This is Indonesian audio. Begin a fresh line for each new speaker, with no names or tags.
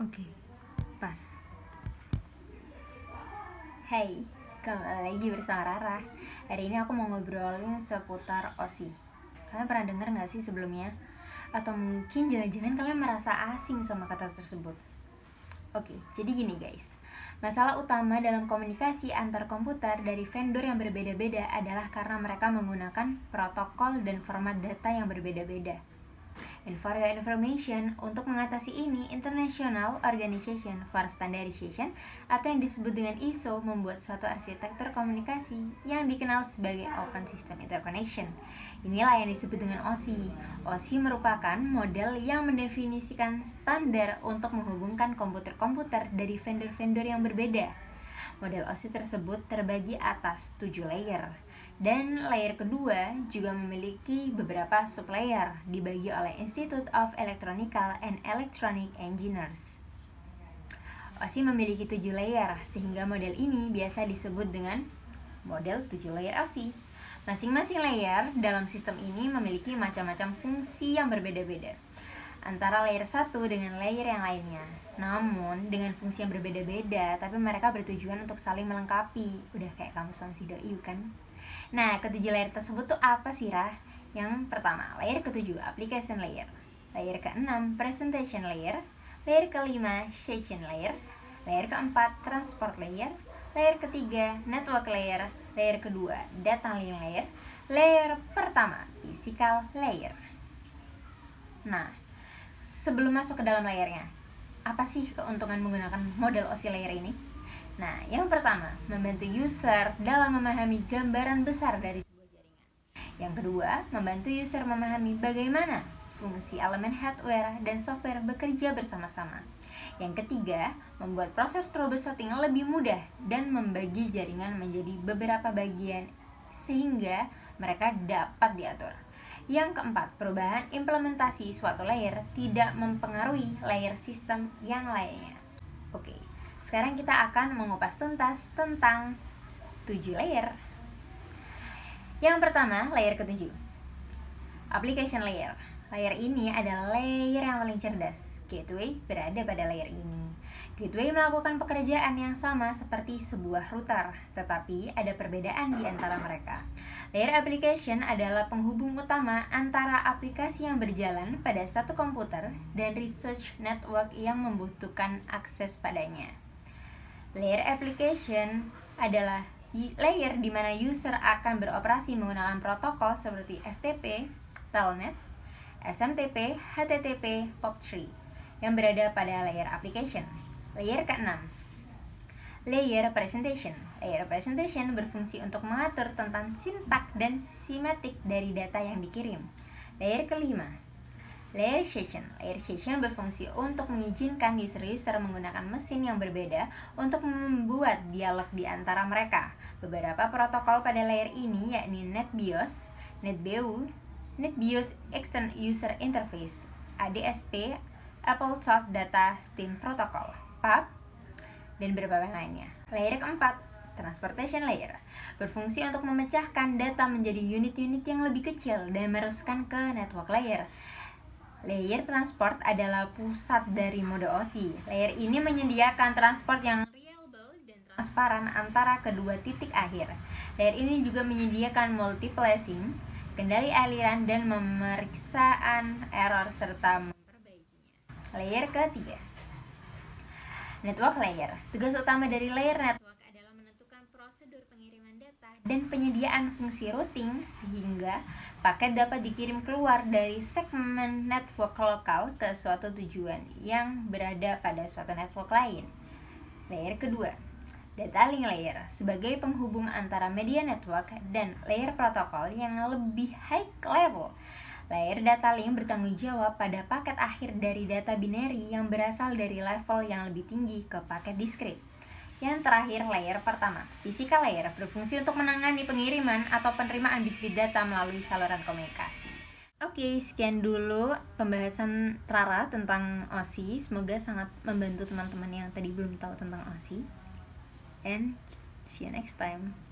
Oke, pas. Hai, kembali lagi bersama Rara. Hari ini aku mau ngobrolin seputar OSI. Kalian pernah dengar gak sih sebelumnya? Atau mungkin jangan-jangan kalian merasa asing sama kata tersebut. Oke, jadi gini guys. Masalah utama dalam komunikasi antar komputer dari vendor yang berbeda-beda adalah karena mereka menggunakan protokol dan format data yang berbeda-beda. And for your information, untuk mengatasi ini, International Organization for Standardization atau yang disebut dengan ISO membuat suatu arsitektur komunikasi yang dikenal sebagai Open System Interconnection. Inilah yang disebut dengan OSI. OSI merupakan model yang mendefinisikan standar untuk menghubungkan komputer-komputer dari vendor-vendor yang berbeda. Model OSI tersebut terbagi atas 7 layer. Dan layer kedua juga memiliki beberapa sublayer dibagi oleh Institute of Electronical and Electronic Engineers. OSI memiliki 7 layer sehingga model ini biasa disebut dengan model 7 layer OSI. Masing-masing layer dalam sistem ini memiliki macam-macam fungsi yang berbeda-beda antara layer satu dengan layer yang lainnya. Namun dengan fungsi yang berbeda-beda, tapi mereka bertujuan untuk saling melengkapi. Udah kayak kamu sama si doi kan? Nah, ketujuh layer tersebut tuh apa sih, Rah? Yang pertama, layer ketujuh, application layer. Layer keenam, presentation layer. Layer kelima, session layer. Layer keempat, transport layer. Layer ketiga, network layer. Layer kedua, data link layer. Layer pertama, physical layer. Nah, sebelum masuk ke dalam layernya, apa sih keuntungan menggunakan model OSI layer ini? Nah, yang pertama, membantu user dalam memahami gambaran besar dari sebuah jaringan. Yang kedua, membantu user memahami bagaimana fungsi elemen hardware dan software bekerja bersama-sama. Yang ketiga, membuat proses troubleshooting lebih mudah dan membagi jaringan menjadi beberapa bagian sehingga mereka dapat diatur. Yang keempat, perubahan implementasi suatu layer tidak mempengaruhi layer sistem yang lainnya. Oke, sekarang kita akan mengupas tuntas tentang 7 layer. Yang pertama, layer ketujuh, application layer. Layer ini adalah layer yang paling cerdas. Gateway berada pada layer ini. Gateway melakukan pekerjaan yang sama seperti sebuah router, tetapi ada perbedaan di antara mereka. Layer application adalah penghubung utama antara aplikasi yang berjalan pada satu komputer dan research network yang membutuhkan akses padanya. Layer application adalah layer di mana user akan beroperasi menggunakan protokol seperti FTP, Telnet, SMTP, HTTP, POP3 yang berada pada layer application. Layer keenam, layer presentation. Layer presentation berfungsi untuk mengatur tentang sintak dan simatik dari data yang dikirim. Layer kelima, layer session. Layer session berfungsi untuk mengizinkan user-user menggunakan mesin yang berbeda untuk membuat dialog di antara mereka. Beberapa protokol pada layer ini yakni NetBIOS, NetBEU, NetBIOS Extend User Interface, ADSP, Apple Talk Data Stream Protocol, PAP, dan beberapa lainnya. Layer keempat, transportation layer, berfungsi untuk memecahkan data menjadi unit-unit yang lebih kecil dan meneruskan ke network layer. Layer transport adalah pusat dari mode OSI. Layer ini menyediakan transport yang reliable dan transparan antara kedua titik akhir. Layer ini juga menyediakan multiplexing, kendali aliran dan pemeriksaan error serta memperbaikinya. Layer ketiga, network layer. Tugas utama dari layer network adalah menentukan prosedur pengiriman data dan penyediaan fungsi routing sehingga paket dapat dikirim keluar dari segmen network lokal ke suatu tujuan yang berada pada suatu network lain. Layer kedua, data link layer, sebagai penghubung antara media network dan layer protokol yang lebih high level. Layer data link bertanggung jawab pada paket akhir dari data binary yang berasal dari level yang lebih tinggi ke paket diskrit. Yang terakhir, layer pertama, physical layer, berfungsi untuk menangani pengiriman atau penerimaan bit-bit data melalui saluran komunikasi. Oke, sekian dulu pembahasan Rara tentang OSI. Semoga sangat membantu teman-teman yang tadi belum tahu tentang OSI. And see you next time.